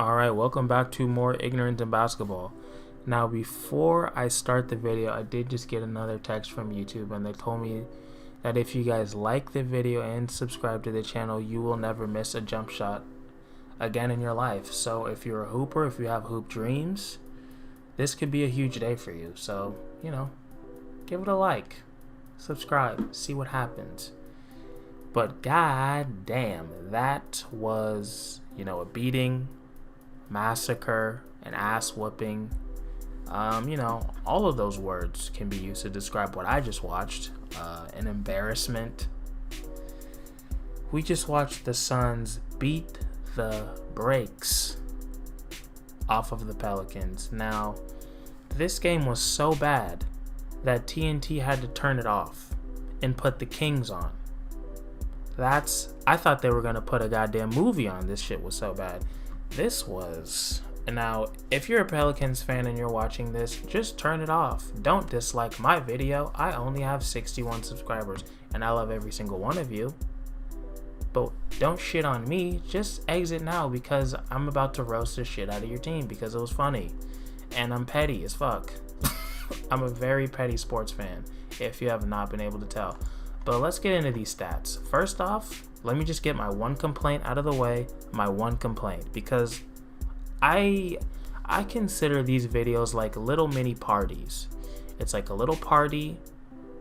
Alright, welcome back to more Ignorant in Basketball. Now, before I start the video, I did just get another text from YouTube, and they told me that if you guys like the video and subscribe to the channel, you will never miss a jump shot again in your life. So if you're a hooper, if you have hoop dreams, this could be a huge day for you. So, give it a like, subscribe, see what happens. But god damn, that was, a beating, massacre, an ass whooping. All of those words can be used to describe what I just watched. An embarrassment. We just watched the Suns beat the brakes off of the Pelicans. Now, this game was so bad that TNT had to turn it off and put the Kings on. I thought they were going to put a goddamn movie on. This shit was so bad. Now, if you're a Pelicans fan and you're watching this, just turn it off. Don't dislike my video. I only have 61 subscribers, and I love every single one of you. But don't shit on me. Just exit now, because I'm about to roast the shit out of your team because it was funny. And I'm petty as fuck. I'm a very petty sports fan, if you have not been able to tell. But let's get into these stats. First off, let me just get my one complaint out of the way. Because I consider these videos like little mini parties. It's like a little party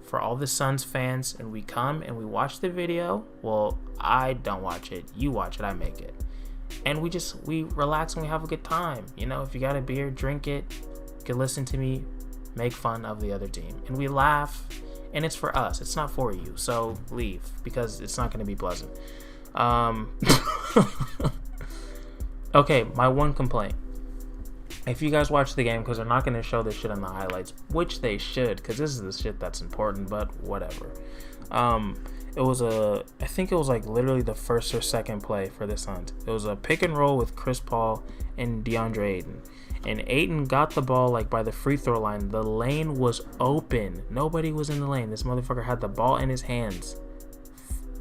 for all the Suns fans, and we come and we watch the video. Well, I don't watch it. You watch it. I make it. And we relax and we have a good time. If you got a beer, drink it. You can listen to me make fun of the other team. And we laugh. And it's for us. It's not for you. So leave, because it's not going to be pleasant. Okay, my one complaint. If you guys watch the game, because they're not going to show this shit on the highlights, which they should, because this is the shit that's important, but whatever. I think it was like literally the first or second play for the Suns. It was a pick and roll with Chris Paul and DeAndre Ayton. And Ayton got the ball like by the free throw line. The lane was open. Nobody was in the lane. This motherfucker had the ball in his hands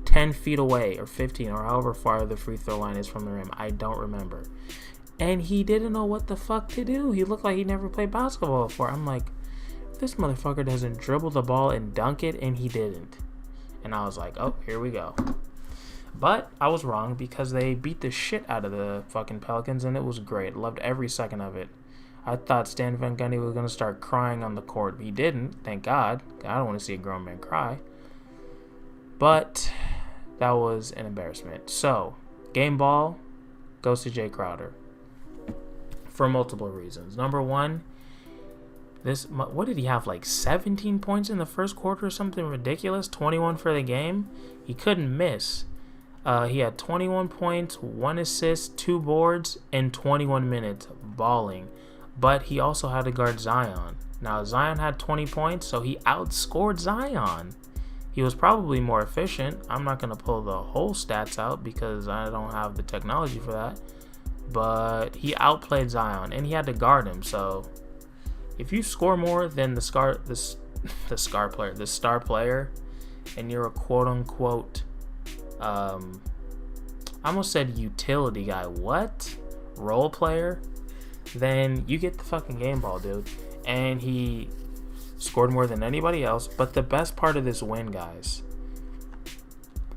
10 feet away, or 15, or however far the free throw line is from the rim. I don't remember. And he didn't know what the fuck to do. He looked like he never played basketball before. I'm like, this motherfucker doesn't dribble the ball and dunk it, and he didn't. And I was like, oh, here we go. But I was wrong, because they beat the shit out of the fucking Pelicans, and it was great. Loved every second of it. I thought Stan Van Gundy was going to start crying on the court. He didn't, thank God. I don't want to see a grown man cry. But that was an embarrassment. So, game ball goes to Jay Crowder for multiple reasons. Number one, what did he have, like 17 points in the first quarter or something ridiculous? 21 for the game? He couldn't miss. He had 21 points, 1 assist, 2 boards, in 21 minutes balling. But he also had to guard Zion. Now, Zion had 20 points, so he outscored Zion. He was probably more efficient. I'm not going to pull the whole stats out because I don't have the technology for that. But he outplayed Zion, and he had to guard him. So if you score more than the star player, and you're a quote-unquote I almost said utility guy. What? Role player? Then you get the fucking game ball, dude. And he scored more than anybody else. But the best part of this win, guys,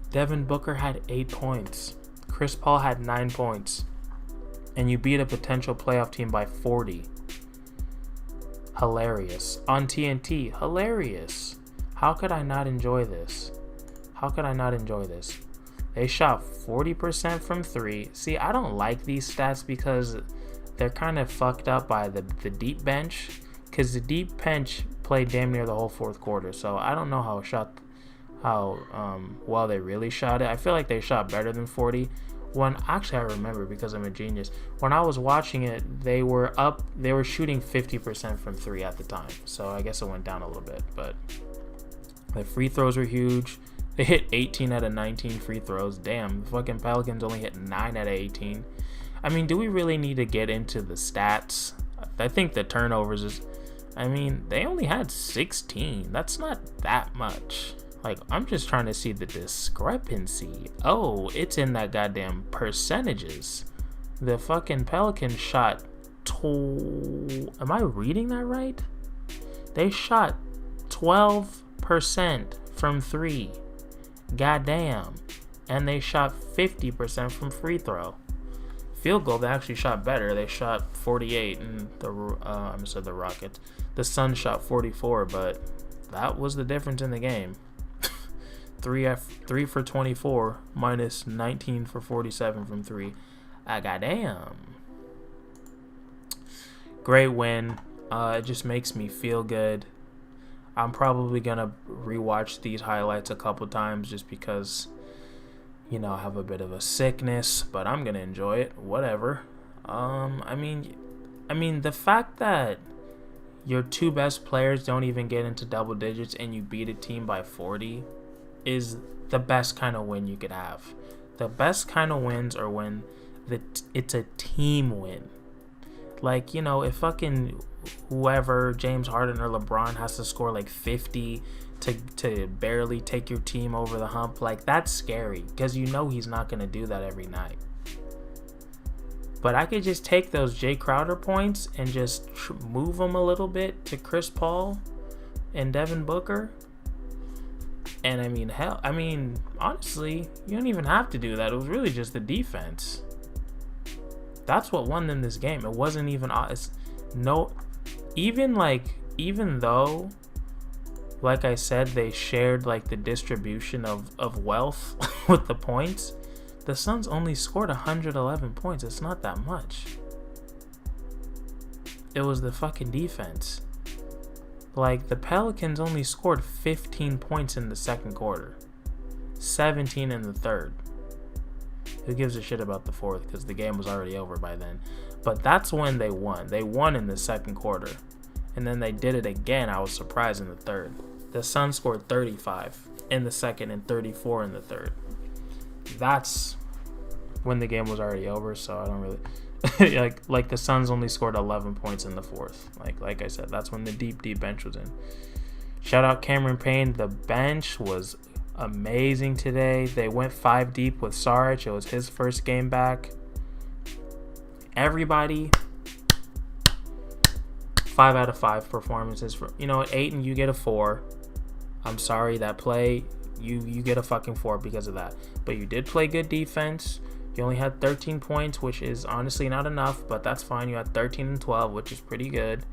Devin Booker had 8 points. Chris Paul had 9 points. And you beat a potential playoff team by 40. Hilarious. On TNT. Hilarious. How could I not enjoy this? They shot 40% from 3. See, I don't like these stats because they're kind of fucked up by the deep bench. Because the deep bench played damn near the whole fourth quarter. So I don't know how well they really shot it. I feel like they shot better than 40. I remember because I'm a genius. When I was watching it, they were shooting 50% from 3 at the time. So I guess it went down a little bit. But the free throws were huge. They hit 18 out of 19 free throws. Damn, the fucking Pelicans only hit 9 out of 18. I mean, do we really need to get into the stats? I think the turnovers they only had 16. That's not that much. Like, I'm just trying to see the discrepancy. Oh, it's in that goddamn percentages. The fucking Pelicans shot am I reading that right? They shot 12% from 3. Goddamn. And they shot 50% from free throw. Field goal, they actually shot better. They shot 48, and the Rockets. The Suns shot 44, but that was the difference in the game. 3 for 24 minus 19 for 47 from 3. Goddamn. Great win. It just makes me feel good. I'm probably gonna rewatch these highlights a couple times just because, I have a bit of a sickness, but I'm gonna enjoy it. Whatever. I mean, the fact that your 2 best players don't even get into double digits and you beat a team by 40 is the best kind of win you could have. The best kind of wins are when it's a team win. Like, if fucking whoever, James Harden or LeBron, has to score like 50 to barely take your team over the hump, like, that's scary because he's not going to do that every night. But I could just take those Jay Crowder points and just move them a little bit to Chris Paul and Devin Booker. And honestly, you don't even have to do that. It was really just the defense. That's what won them this game. It wasn't even even though, like I said, they shared like the distribution of wealth with the points, the Suns only scored 111 points. It's not that much. It was the fucking defense. Like, the Pelicans only scored 15 points in the second quarter, 17 in the third. Who gives a shit about the fourth, because the game was already over by then. But that's when they won. They won in the second quarter. And then they did it again. I was surprised in the third. The Suns scored 35 in the second and 34 in the third. That's when the game was already over, so I don't really... like the Suns only scored 11 points in the fourth. Like I said, that's when the deep bench was in. Shout out Cameron Payne. The bench was amazing today. They went 5 deep with Sarge. It was his first game back. Everybody, 5 out of 5 performances. For 8 and you get a 4. I'm sorry, that play, you get a fucking 4 because of that. But you did play good defense. You only had 13 points, which is honestly not enough, but that's fine. You had 13 and 12, which is pretty good.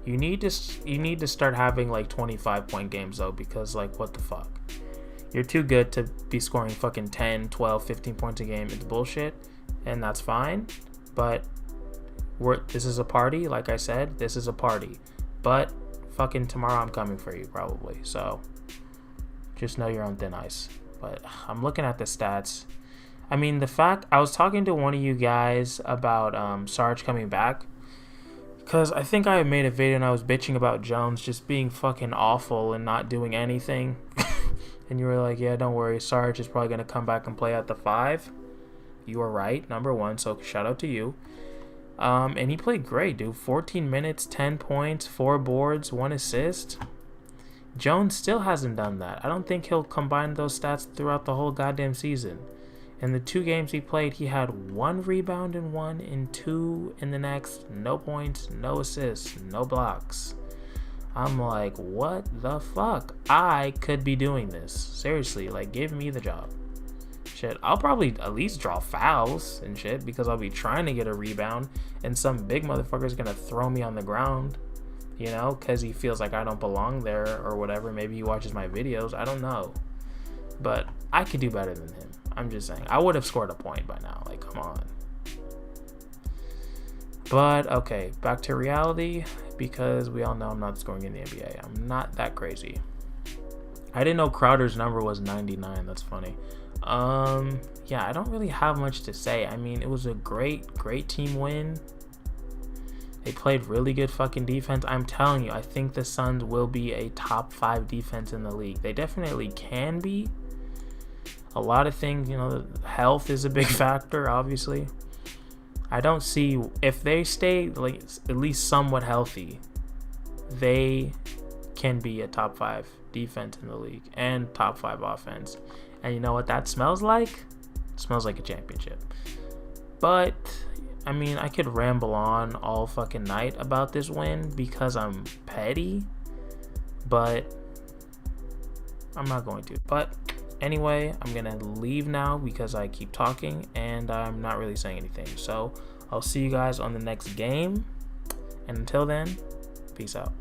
You need to start having like 25-point games though, because like, what the fuck? You're too good to be scoring fucking 10, 12, 15 points a game. It's bullshit, and that's fine. But this is a party, like I said. This is a party. But fucking tomorrow I'm coming for you probably. So just know you're on thin ice. But I'm looking at the stats. I mean, the fact I was talking to one of you guys about Sarge coming back, because I think I made a video and I was bitching about Jones just being fucking awful and not doing anything. And you were like, yeah, don't worry, Sarge is probably going to come back and play at the 5. You were right, number 1, so shout out to you. And he played great, dude. 14 minutes, 10 points, 4 boards, 1 assist. Jones still hasn't done that. I don't think he'll combine those stats throughout the whole goddamn season. In the 2 games he played, he had 1 rebound in one, and 2 in the next. No points, no assists, no blocks. I'm like, what the fuck? I could be doing this. Seriously, like, give me the job. Shit, I'll probably at least draw fouls and shit because I'll be trying to get a rebound and some big motherfucker's gonna throw me on the ground, because he feels like I don't belong there or whatever. Maybe he watches my videos. I don't know. But I could do better than him. I'm just saying. I would have scored a point by now. Like, come on. But, okay, back to reality, because we all know I'm not scoring in the NBA. I'm not that crazy. I didn't know Crowder's number was 99. That's funny. Yeah, I don't really have much to say. I mean, it was a great team win. They played really good fucking defense. I'm telling you, I think the Suns will be a top 5 defense in the league. They definitely can be. A lot of things, health is a big factor, obviously. I don't see, if they stay like at least somewhat healthy, they can be a top 5 defense in the league and top 5 offense. And you know what that smells like? It smells like a championship. But I mean, I could ramble on all fucking night about this win because I'm petty, but I'm not going to. But anyway, I'm gonna leave now because I keep talking and I'm not really saying anything. So I'll see you guys on the next game, and until then, peace out.